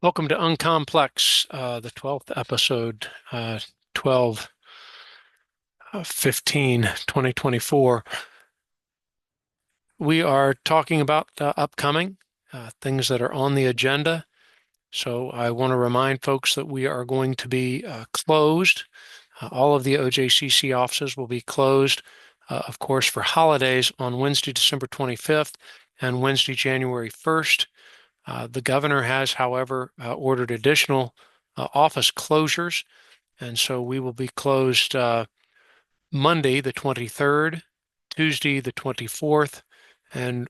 Welcome to UnComplex, the 12th episode, 12 15 2024. We are talking about upcoming things that are on the agenda. So I want to remind folks that we are going to be closed. All of the OJCC offices will be closed, of course, for holidays on Wednesday, December 25th and Wednesday, January 1st. The governor has, however, ordered additional office closures, and so we will be closed Monday the 23rd, Tuesday the 24th, and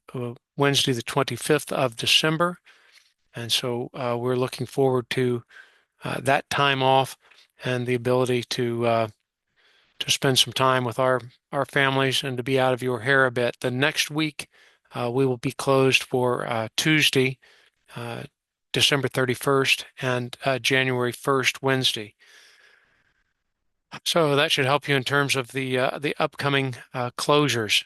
Wednesday the 25th of December. And so we're looking forward to that time off and the ability to spend some time with our families and to be out of your hair a bit. The next week we will be closed for Tuesday, uh, December 31st, and January 1st, Wednesday. So that should help you in terms of the upcoming closures.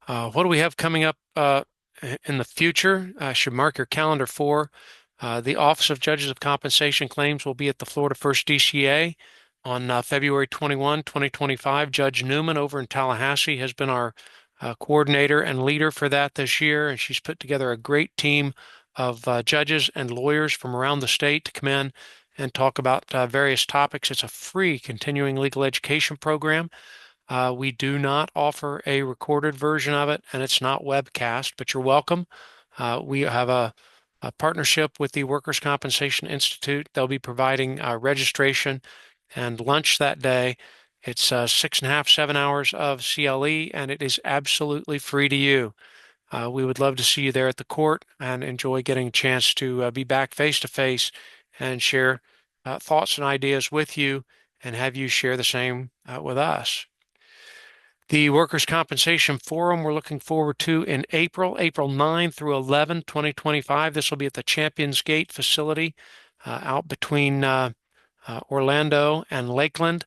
What do we have coming up in the future? Should mark your calendar for. The Office of Judges of Compensation Claims will be at the Florida First DCA on February 21, 2025. Judge Newman over in Tallahassee has been our coordinator and leader for that this year, and she's put together a great team of judges and lawyers from around the state to come in and talk about various topics. It's a free continuing legal education program. We do not offer a recorded version of it, and it's not webcast, but you're welcome. We have a partnership with the Workers' Compensation Institute. They'll be providing registration and lunch that day. It's 6.5, 7 hours of CLE, and it is absolutely free to you. We would love to see you there at the court and enjoy getting a chance to be back face to face and share thoughts and ideas with you and have you share the same with us. The Workers' Compensation Forum we're looking forward to in April 9 through 11, 2025. This will be at the Champions Gate facility out between Orlando and Lakeland,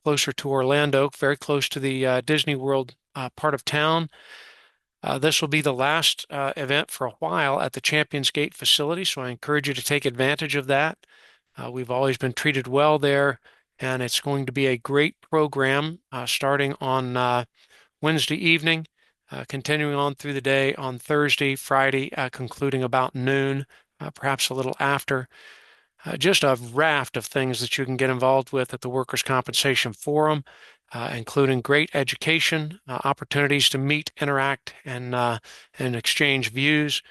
closer to Orlando, very close to the Disney World part of town. This will be the last event for a while at the Champions Gate facility, so I encourage you to take advantage of that. We've always been treated well there, and it's going to be a great program starting on Wednesday evening, continuing on through the day on Thursday, Friday, concluding about noon, perhaps a little after. Just a raft of things that you can get involved with at the Workers' Compensation Forum, including great education, opportunities to meet, interact, and exchange views.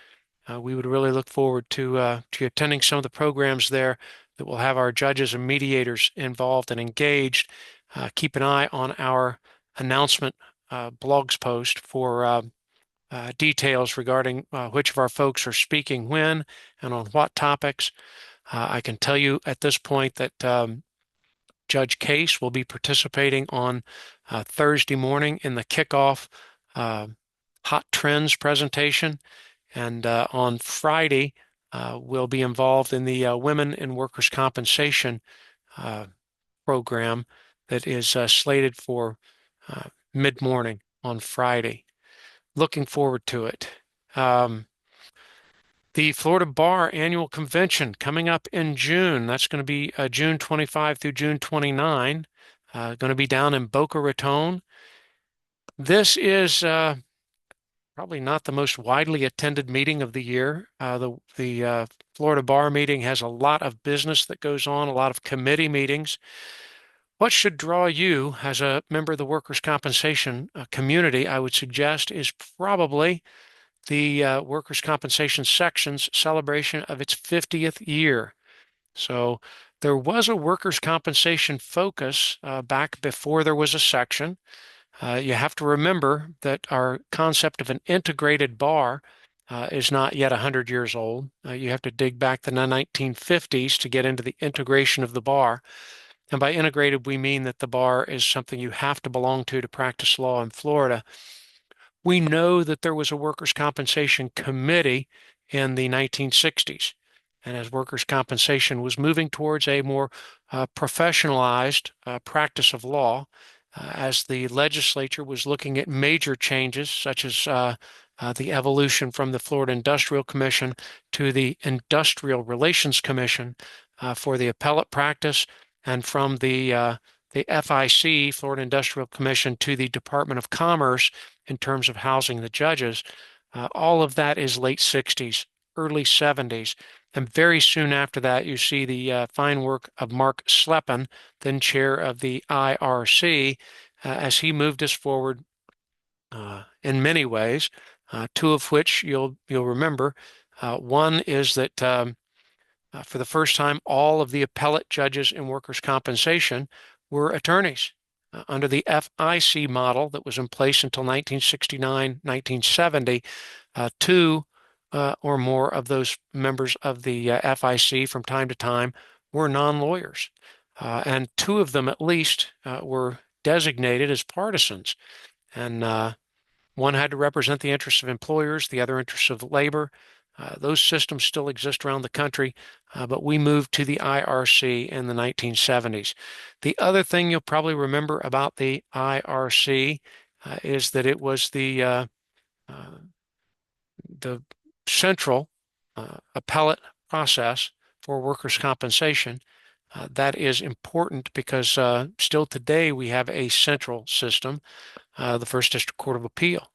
We would really look forward to attending some of the programs there that will have our judges and mediators involved and engaged. Keep an eye on our announcement blogs post for details regarding which of our folks are speaking when and on what topics. I can tell you at this point that Judge Case will be participating on Thursday morning in the kickoff Hot Trends presentation. And on Friday, we'll be involved in the Women in Workers' Compensation program that is slated for mid-morning on Friday. Looking forward to it. The Florida Bar Annual Convention coming up in June. That's going to be June 25 through June 29. Going to be down in Boca Raton. This is probably not the most widely attended meeting of the year. The Florida Bar meeting has a lot of business that goes on, a lot of committee meetings. What should draw you as a member of the workers' compensation community, I would suggest, is probably the workers' compensation section's celebration of its 50th year. So there was a workers' compensation focus back before there was a section. You have to remember that our concept of an integrated bar is not yet 100 years old. You have to dig back to the 1950s to get into the integration of the bar. And by integrated, we mean that the bar is something you have to belong to practice law in Florida. We know that there was a workers' compensation committee in the 1960s. And as workers' compensation was moving towards a more professionalized practice of law, as the legislature was looking at major changes, such as the evolution from the Florida Industrial Commission to the Industrial Relations Commission for the appellate practice, and from the FIC, Florida Industrial Commission, to the Department of Commerce in terms of housing the judges. All of that is late 60s, early 70s. And very soon after that, you see the fine work of Mark Sleppen, then chair of the IRC, as he moved us forward in many ways, two of which you'll remember. One is that for the first time, all of the appellate judges in workers' compensation were attorneys. Under the FIC model that was in place until 1969, 1970, two or more of those members of the FIC from time to time were non-lawyers. And two of them at least were designated as partisans. And one had to represent the interests of employers, the other interests of labor. Those systems still exist around the country, but we moved to the IRC in the 1970s. The other thing you'll probably remember about the IRC is that it was the central appellate process for workers' compensation. That is important because still today we have a central system, the First District Court of Appeal.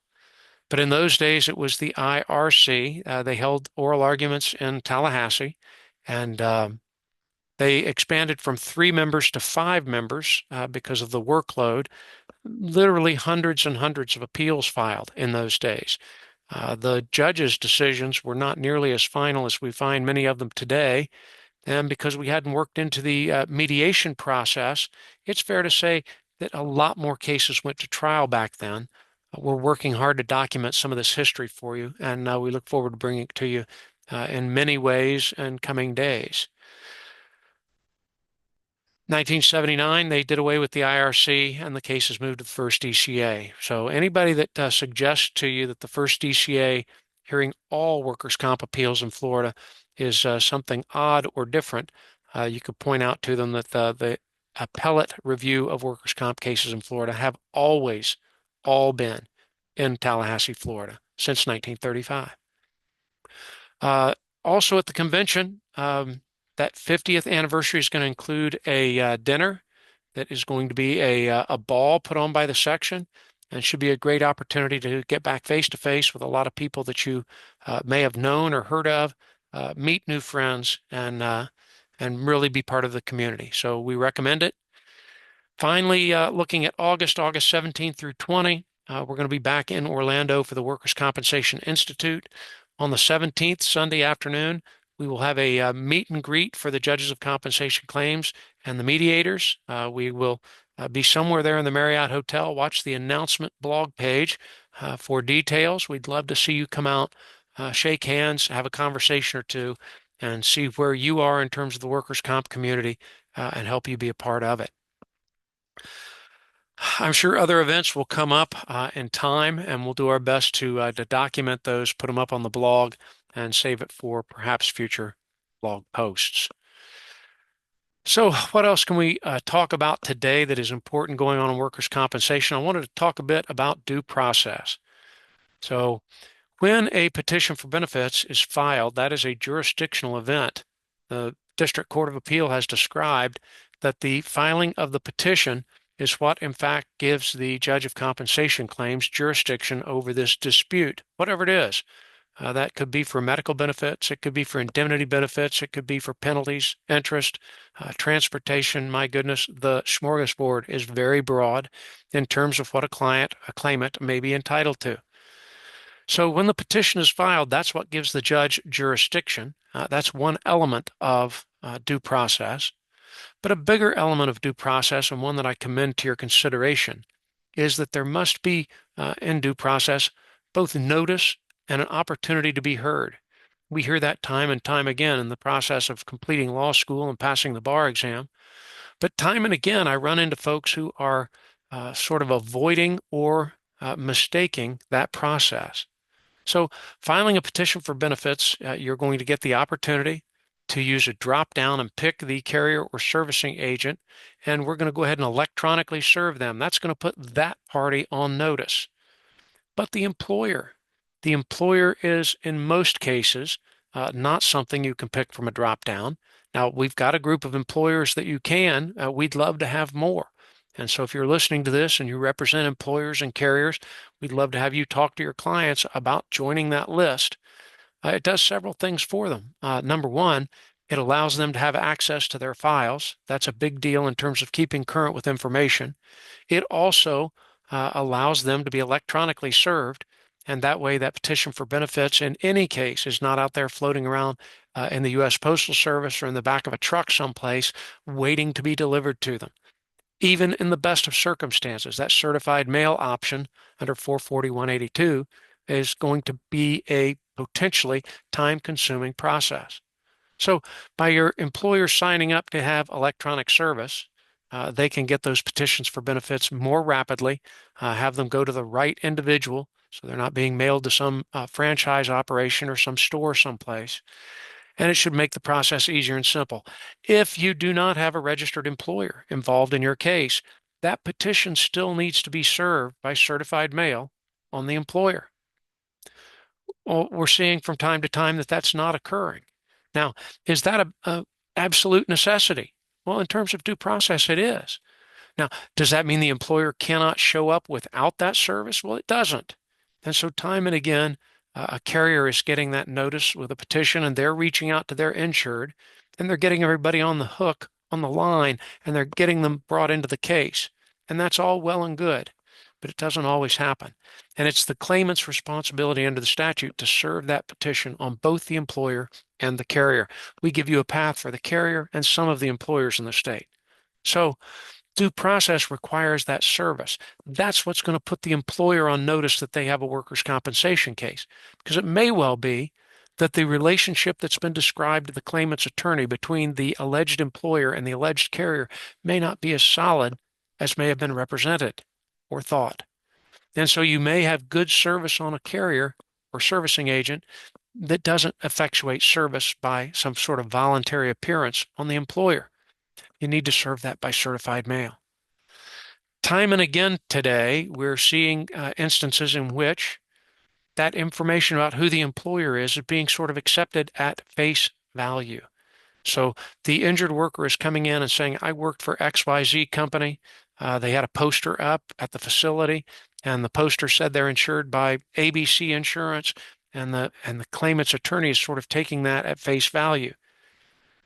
But in those days, it was the IRC. They held oral arguments in Tallahassee, and they expanded from 3 members to 5 members because of the workload. Literally hundreds and hundreds of appeals filed in those days. The judges' decisions were not nearly as final as we find many of them today. And because we hadn't worked into the mediation process, it's fair to say that a lot more cases went to trial back then. We're working hard to document some of this history for you, and we look forward to bringing it to you in many ways in coming days. 1979, they did away with the IRC, and the cases moved to the first DCA. So anybody that suggests to you that the first DCA hearing all workers' comp appeals in Florida is something odd or different, you could point out to them that the appellate review of workers' comp cases in Florida have always all been in Tallahassee, Florida, since 1935. Also at the convention, that 50th anniversary is going to include a dinner that is going to be a ball put on by the section, and should be a great opportunity to get back face to face with a lot of people that you may have known or heard of, meet new friends, and really be part of the community. So we recommend it. Finally, looking at August 17th through 20, we're going to be back in Orlando for the Workers' Compensation Institute. On the 17th, Sunday afternoon, we will have a meet and greet for the judges of compensation claims and the mediators. We will be somewhere there in the Marriott Hotel. Watch the announcement blog page for details. We'd love to see you come out, shake hands, have a conversation or two, and see where you are in terms of the workers' comp community and help you be a part of it. I'm sure other events will come up in time, and we'll do our best to document those, put them up on the blog, and save it for perhaps future blog posts. So what else can we talk about today that is important going on in workers' compensation? I wanted to talk a bit about due process. So when a petition for benefits is filed, that is a jurisdictional event. The District Court of Appeal has described that the filing of the petition is what, in fact, gives the judge of compensation claims jurisdiction over this dispute, whatever it is. That could be for medical benefits, it could be for indemnity benefits, it could be for penalties, interest, transportation. My goodness, the smorgasbord is very broad in terms of what a claimant may be entitled to. So when the petition is filed, that's what gives the judge jurisdiction. That's one element of due process. But a bigger element of due process, and one that I commend to your consideration, is that there must be in due process both notice and an opportunity to be heard. We hear that time and time again in the process of completing law school and passing the bar exam. But time and again, I run into folks who are sort of avoiding or mistaking that process. So filing a petition for benefits, you're going to get the opportunity to use a drop down and pick the carrier or servicing agent, and we're going to go ahead and electronically serve them. That's going to put that party on notice. But the employer The employer is, in most cases, not something you can pick from a drop down. Now, we've got a group of employers that you can. We'd love to have more. And so if you're listening to this and you represent employers and carriers, we'd love to have you talk to your clients about joining that list. It does several things for them. Number one, it allows them to have access to their files. That's a big deal in terms of keeping current with information. It also allows them to be electronically served, and that way that petition for benefits in any case is not out there floating around in the U.S. Postal Service or in the back of a truck someplace waiting to be delivered to them. Even in the best of circumstances, that certified mail option under 44182 is going to be a potentially time-consuming process. So by your employer signing up to have electronic service, they can get those petitions for benefits more rapidly, have them go to the right individual, so they're not being mailed to some franchise operation or some store someplace. And it should make the process easier and simple. If you do not have a registered employer involved in your case, that petition still needs to be served by certified mail on the employer. Well, we're seeing from time to time that that's not occurring. Now, is that a absolute necessity? Well, in terms of due process, it is. Now, does that mean the employer cannot show up without that service? Well, it doesn't. And so time and again, a carrier is getting that notice with a petition and they're reaching out to their insured and they're getting everybody on the hook, on the line, and they're getting them brought into the case. And that's all well and good, but it doesn't always happen. And it's the claimant's responsibility under the statute to serve that petition on both the employer and the carrier. We give you a path for the carrier and some of the employers in the state. So due process requires that service. That's what's going to put the employer on notice that they have a workers' compensation case, because it may well be that the relationship that's been described to the claimant's attorney between the alleged employer and the alleged carrier may not be as solid as may have been represented or thought. And so you may have good service on a carrier or servicing agent that doesn't effectuate service by some sort of voluntary appearance on the employer. You need to serve that by certified mail. Time and again today, we're seeing instances in which that information about who the employer is being sort of accepted at face value. So the injured worker is coming in and saying, I worked for XYZ company. They had a poster up at the facility, and the poster said they're insured by ABC Insurance, and the claimant's attorney is sort of taking that at face value.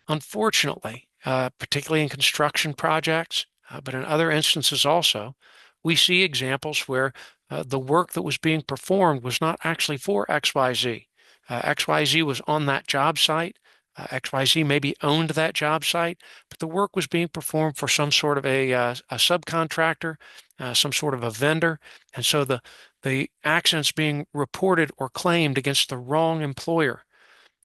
Unfortunately, particularly in construction projects, but in other instances also, we see examples where the work that was being performed was not actually for XYZ. XYZ was on that job site. XYZ maybe owned that job site, but the work was being performed for some sort of a subcontractor, some sort of a vendor. And so the accident's being reported or claimed against the wrong employer.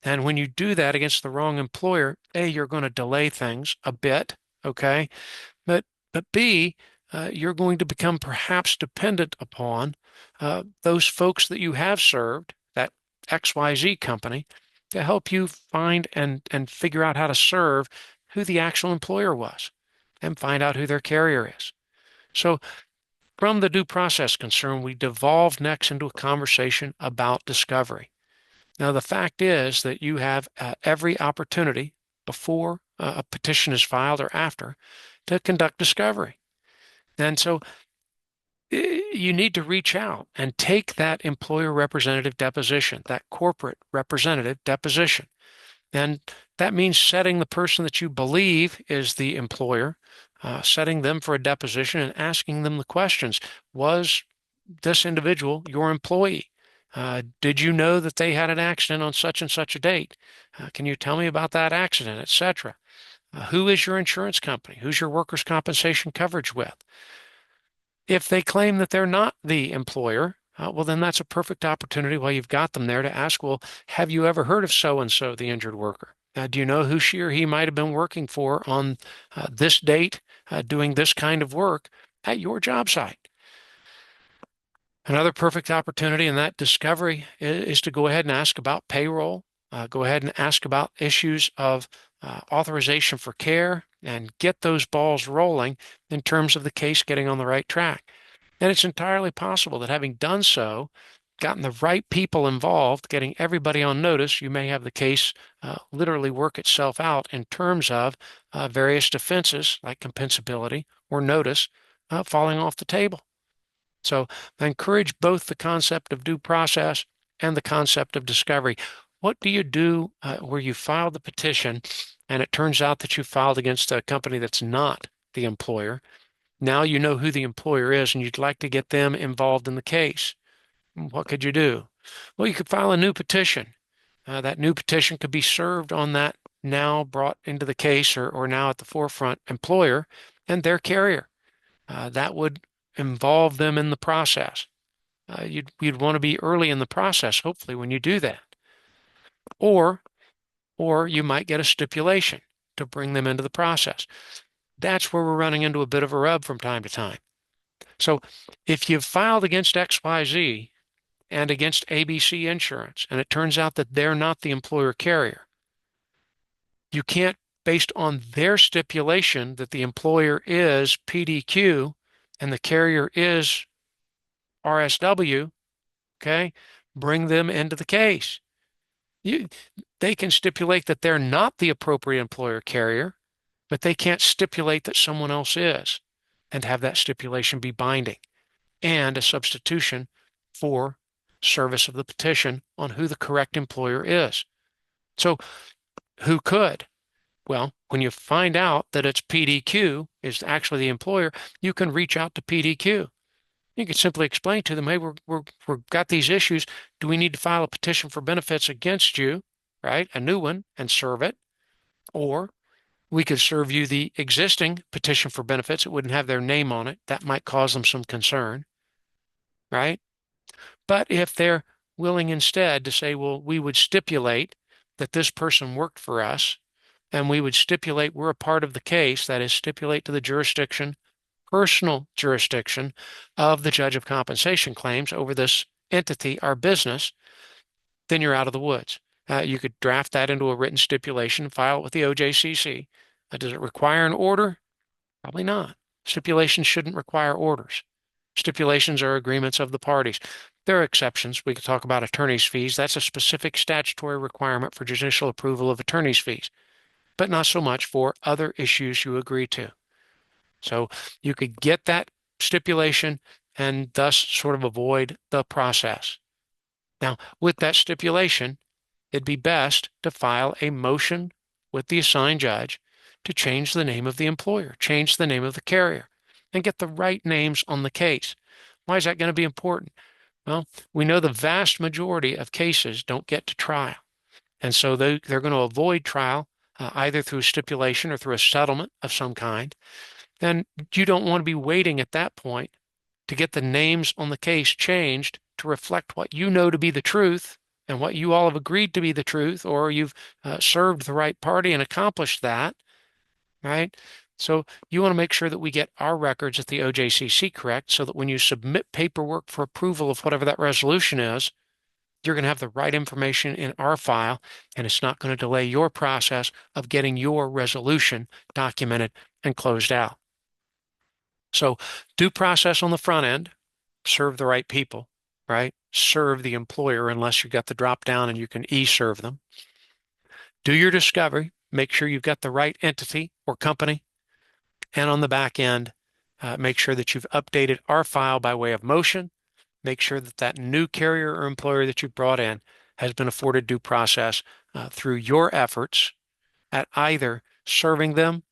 And when you do that against the wrong employer, A, you're going to delay things a bit, okay? But B, you're going to become perhaps dependent upon those folks that you have served, that XYZ company, to help you find and figure out how to serve who the actual employer was and find out who their carrier is. So from the due process concern, we devolve next into a conversation about discovery. Now, the fact is that you have every opportunity before a petition is filed or after to conduct discovery. And so you need to reach out and take that employer representative deposition, that corporate representative deposition. And that means setting the person that you believe is the employer, setting them for a deposition and asking them the questions. Was this individual your employee? Did you know that they had an accident on such and such a date? Can you tell me about that accident, etc.? Who is your insurance company? Who's your workers' compensation coverage with? If they claim that they're not the employer, well, then that's a perfect opportunity while you've got them there to ask, well, have you ever heard of so-and-so, the injured worker? Do you know who she or he might have been working for on this date, doing this kind of work at your job site? Another perfect opportunity in that discovery is to go ahead and ask about payroll, go ahead and ask about issues of authorization for care, and get those balls rolling in terms of the case getting on the right track. And it's entirely possible that having done so, gotten the right people involved, getting everybody on notice, you may have the case literally work itself out in terms of various defenses like compensability or notice falling off the table. So I encourage both the concept of due process and the concept of discovery. What do you do where you filed the petition and it turns out that you filed against a company that's not the employer? Now you know who the employer is and you'd like to get them involved in the case. What could you do? Well, you could file a new petition. That new petition could be served on that now brought into the case or now at the forefront employer and their carrier. That would involve them in the process. You'd want to be early in the process, hopefully, when you do that. Or, or you might get a stipulation to bring them into the process. That's where we're running into a bit of a rub from time to time. So if you've filed against XYZ and against ABC Insurance, and it turns out that they're not the employer carrier, you can't, based on their stipulation that the employer is PDQ and the carrier is RSW, okay, bring them into the case. They can stipulate that they're not the appropriate employer carrier, but they can't stipulate that someone else is and have that stipulation be binding and a substitution for service of the petition on who the correct employer is. So who could? Well, when you find out that it's PDQ is actually the employer, you can reach out to PDQ. You can simply explain to them, hey, we've got these issues. Do we need to file a petition for benefits against you, right? A new one and serve it. Or we could serve you the existing petition for benefits. It wouldn't have their name on it. That might cause them some concern, right? But if they're willing instead to say, well, we would stipulate that this person worked for us, and we would stipulate we're a part of the case, that is, stipulate to the jurisdiction, personal jurisdiction of the judge of compensation claims over this entity, our business, then you're out of the woods. You could draft that into a written stipulation, file it with the OJCC. Does it require an order? Probably not. Stipulations shouldn't require orders. Stipulations are agreements of the parties. There are exceptions. We could talk about attorney's fees. That's a specific statutory requirement for judicial approval of attorney's fees, but not so much for other issues you agree to. So you could get that stipulation and thus sort of avoid the process. Now, with that stipulation, it'd be best to file a motion with the assigned judge to change the name of the employer, change the name of the carrier, and get the right names on the case. Why is that going to be important? Well, we know the vast majority of cases don't get to trial. And so they're going to avoid trial either through stipulation or through a settlement of some kind. Then you don't want to be waiting at that point to get the names on the case changed to reflect what you know to be the truth and what you all have agreed to be the truth, or you've served the right party and accomplished that, right? So you want to make sure that we get our records at the OJCC correct so that when you submit paperwork for approval of whatever that resolution is, you're going to have the right information in our file, and it's not going to delay your process of getting your resolution documented and closed out. So due process on the front end, serve the right people, right? Serve the employer unless you've got the drop down and you can e-serve them. Do your discovery. Make sure you've got the right entity or company. And on the back end, make sure that you've updated our file by way of motion. Make sure that that new carrier or employer that you brought in has been afforded due process through your efforts at either serving them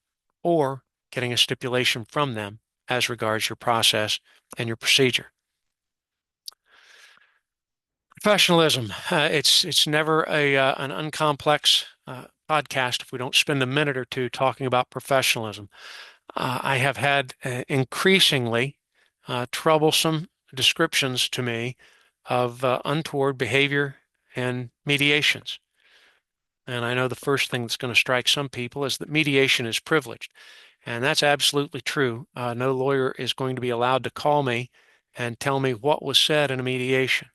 or getting a stipulation from them as regards your process and your procedure. Professionalism. It's never an UnComplex podcast if we don't spend a minute or two talking about professionalism. I have had increasingly troublesome descriptions to me of untoward behavior and mediations. And I know the first thing that's going to strike some people is that mediation is privileged. And that's absolutely true. No lawyer is going to be allowed to call me and tell me what was said in a mediation.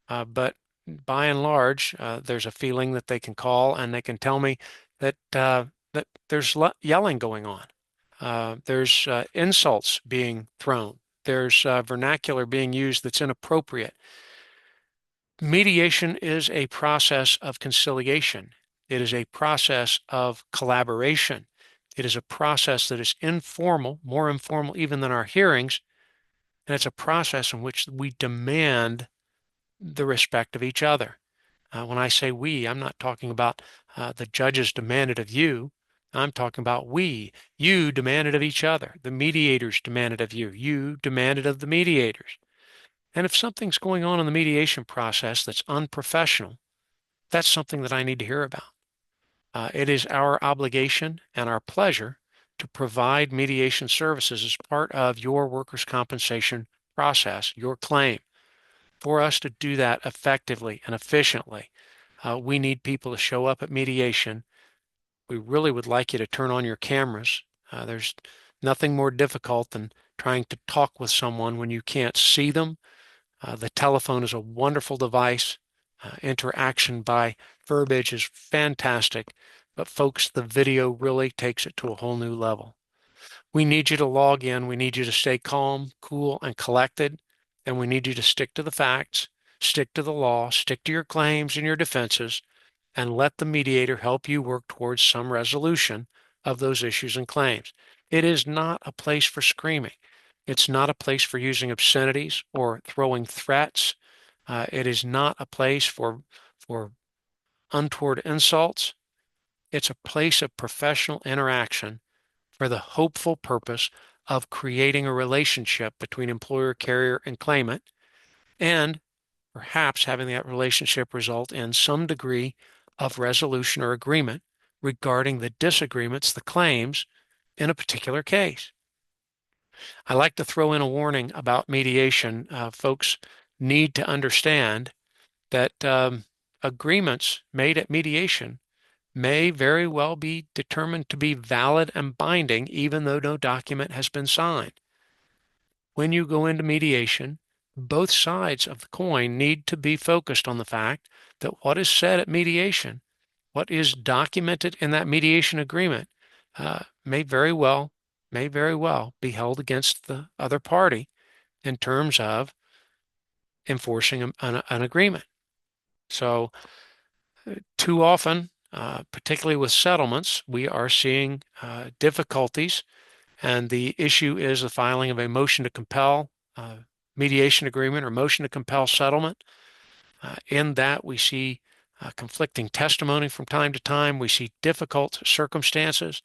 But by and large, there's a feeling that they can call and they can tell me that that there's yelling going on. There's insults being thrown. There's vernacular being used that's inappropriate. Mediation is a process of conciliation. It is a process of collaboration. It is a process that is informal, more informal even than our hearings, and it's a process in which we demand the respect of each other. When I say we, I'm not talking about the judges demanded of you. I'm talking about we. You demanded of each other. The mediators demanded of you. You demanded of the mediators. And if something's going on in the mediation process that's unprofessional, that's something that I need to hear about. It is our obligation and our pleasure to provide mediation services as part of your workers' compensation process, your claim. For us to do that effectively and efficiently, we need people to show up at mediation. We really would like you to turn on your cameras. There's nothing more difficult than trying to talk with someone when you can't see them. The telephone is a wonderful device. Interaction by verbiage is fantastic, but folks, the video really takes it to a whole new level. We need you to log in. We need you to stay calm, cool, and collected. And we need you to stick to the facts, stick to the law, stick to your claims and your defenses, and let the mediator help you work towards some resolution of those issues and claims. It is not a place for screaming. It's not a place for using obscenities or throwing threats. It is not a place for untoward insults. It's a place of professional interaction for the hopeful purpose of creating a relationship between employer, carrier, and claimant, and perhaps having that relationship result in some degree of resolution or agreement regarding the disagreements, the claims in a particular case. I like to throw in a warning about mediation. Folks need to understand that agreements made at mediation may very well be determined to be valid and binding, even though no document has been signed. When you go into mediation, both sides of the coin need to be focused on the fact that what is said at mediation, what is documented in that mediation agreement, may very well be held against the other party in terms of enforcing an agreement. So too often, particularly with settlements, we are seeing difficulties, and the issue is the filing of a motion to compel mediation agreement or motion to compel settlement. In that, we see conflicting testimony from time to time. We see difficult circumstances,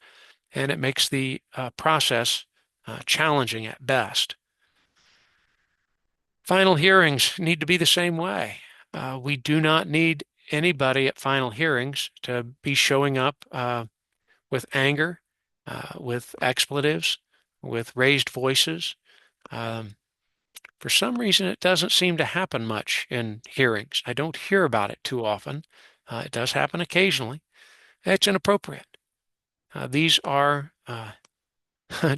and it makes the process challenging at best. Final hearings need to be the same way. We do not need anybody at final hearings to be showing up with anger, with expletives, with raised voices. For some reason, it doesn't seem to happen much in hearings. I don't hear about it too often. It does happen occasionally. It's inappropriate. These are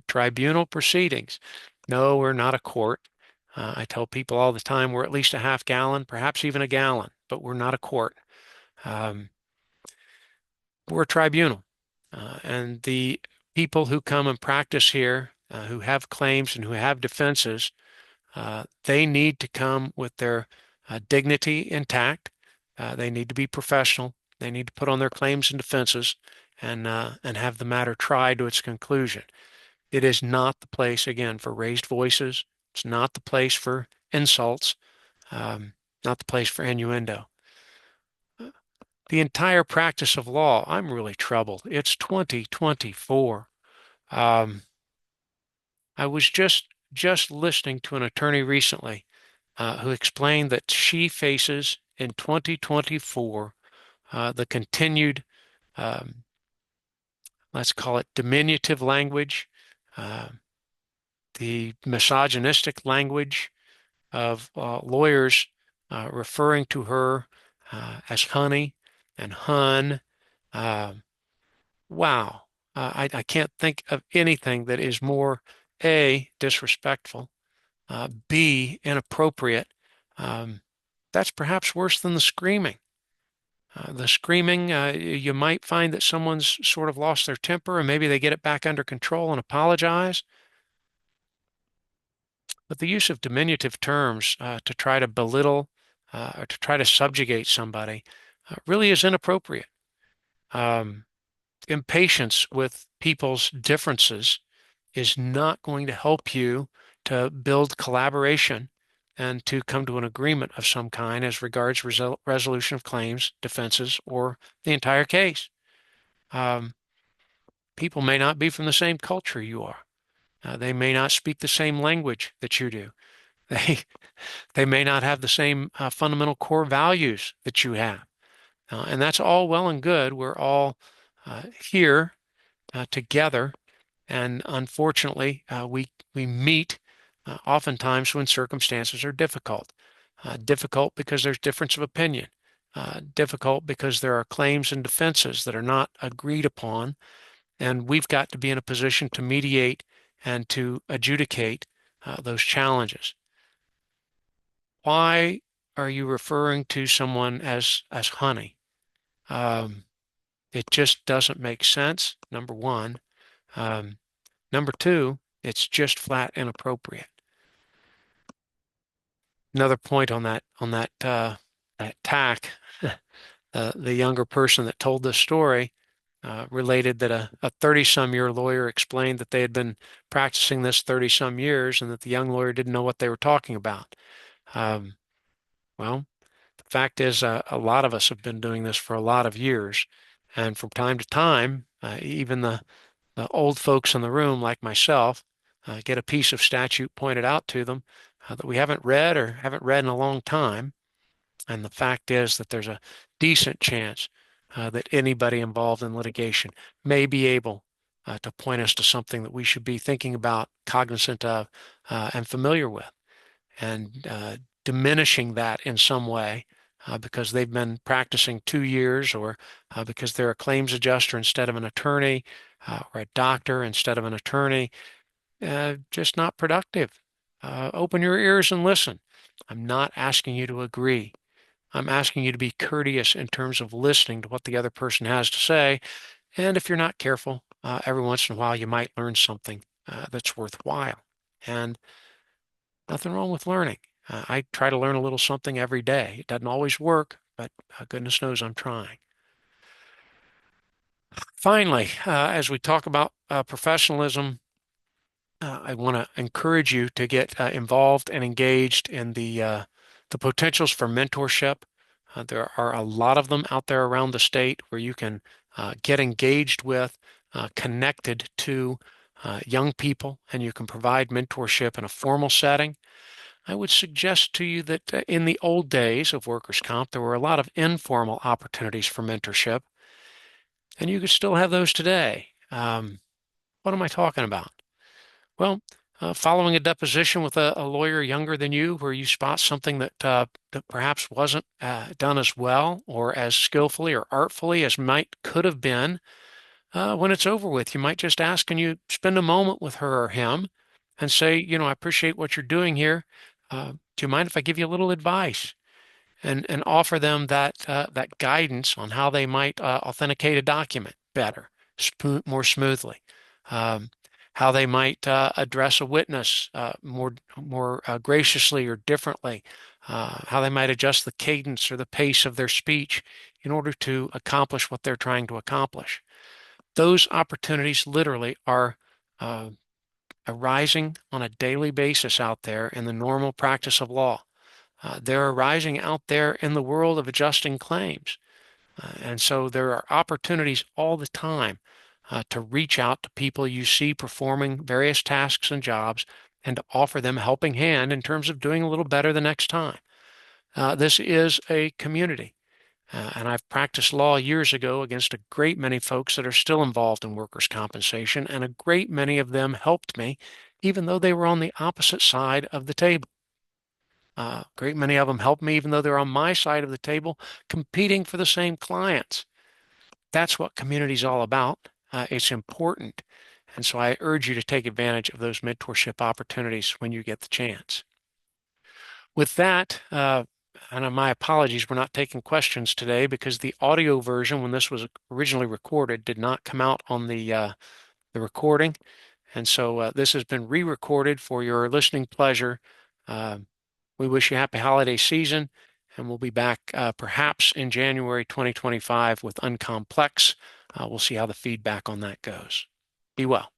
tribunal proceedings. No, we're not a court. I tell people all the time we're at least a half gallon, perhaps even a gallon, but we're not a court. We're a tribunal. And the people who come and practice here, who have claims and who have defenses, they need to come with their dignity intact. They need to be professional. They need to put on their claims and defenses and have the matter tried to its conclusion. It is not the place, again, for raised voices. It's not the place for insults, not the place for innuendo. The entire practice of law, I'm really troubled. It's 2024. I was just listening to an attorney recently who explained that she faces in 2024 the continued, let's call it diminutive language, the misogynistic language of lawyers referring to her as honey and hun. Wow. I can't think of anything that is more A, disrespectful, B, inappropriate. That's perhaps worse than the screaming. The screaming, you might find that someone's sort of lost their temper and maybe they get it back under control and apologize. But the use of diminutive terms to try to belittle or to try to subjugate somebody really is inappropriate. Um, Impatience with people's differences is not going to help you to build collaboration and to come to an agreement of some kind as regards resolution of claims, defenses, or the entire case. Um, People may not be from the same culture you are. They may not speak the same language that you do. They they may not have the same fundamental core values that you have. And that's all well and good. We're all here together, and unfortunately, we meet oftentimes when circumstances are difficult. Difficult because there's difference of opinion. Difficult because there are claims and defenses that are not agreed upon, and we've got to be in a position to mediate and to adjudicate those challenges. Why are you referring to someone as honey? Um, it just doesn't make sense, number one. Um, Number two, it's just flat inappropriate. Another point on that tack, the younger person that told this story related that a 30-some-year lawyer explained that they had been practicing this 30-some years and that the young lawyer didn't know what they were talking about. Um, well, the fact is, a lot of us have been doing this for a lot of years, and from time to time, even the old folks in the room, like myself, get a piece of statute pointed out to them that we haven't read or haven't read in a long time. And the fact is that there's a decent chance that anybody involved in litigation may be able to point us to something that we should be thinking about, cognizant of, and familiar with. And diminishing that in some way because they've been practicing 2 years or because they're a claims adjuster instead of an attorney or a doctor instead of an attorney, just not productive. Open your ears and listen. I'm not asking you to agree. I'm asking you to be courteous in terms of listening to what the other person has to say. And if you're not careful, every once in a while you might learn something that's worthwhile. And nothing wrong with learning. I try to learn a little something every day. It doesn't always work, but goodness knows I'm trying. Finally, as we talk about professionalism, I want to encourage you to get involved and engaged in the potentials for mentorship. There are a lot of them out there around the state where you can get engaged with, connected to young people, and you can provide mentorship in a formal setting. I would suggest to you that in the old days of workers' comp, there were a lot of informal opportunities for mentorship, and you could still have those today. What am I talking about? Well, following a deposition with a lawyer younger than you, where you spot something that perhaps wasn't done as well or as skillfully or artfully as could have been, when it's over with, you might just ask, can you spend a moment with her or him and say, I appreciate what you're doing here. Do you mind if I give you a little advice? And offer them that guidance on how they might authenticate a document better, more smoothly, um, how they might address a witness more graciously or differently, how they might adjust the cadence or the pace of their speech in order to accomplish what they're trying to accomplish. Those opportunities literally are arising on a daily basis out there in the normal practice of law. They're arising out there in the world of adjusting claims. And so there are opportunities all the time to reach out to people you see performing various tasks and jobs and to offer them a helping hand in terms of doing a little better the next time. This is a community. And I've practiced law years ago against a great many folks that are still involved in workers' compensation, and a great many of them helped me, even though they were on the opposite side of the table. A great many of them helped me, even though they're on my side of the table, competing for the same clients. That's what community is all about. It's important. And so I urge you to take advantage of those mentorship opportunities when you get the chance. With that, and my apologies, we're not taking questions today because the audio version, when this was originally recorded, did not come out on the recording. And so this has been re-recorded for your listening pleasure. We wish you a happy holiday season, and we'll be back perhaps in January 2025 with UnComplex. We'll see how the feedback on that goes. Be well.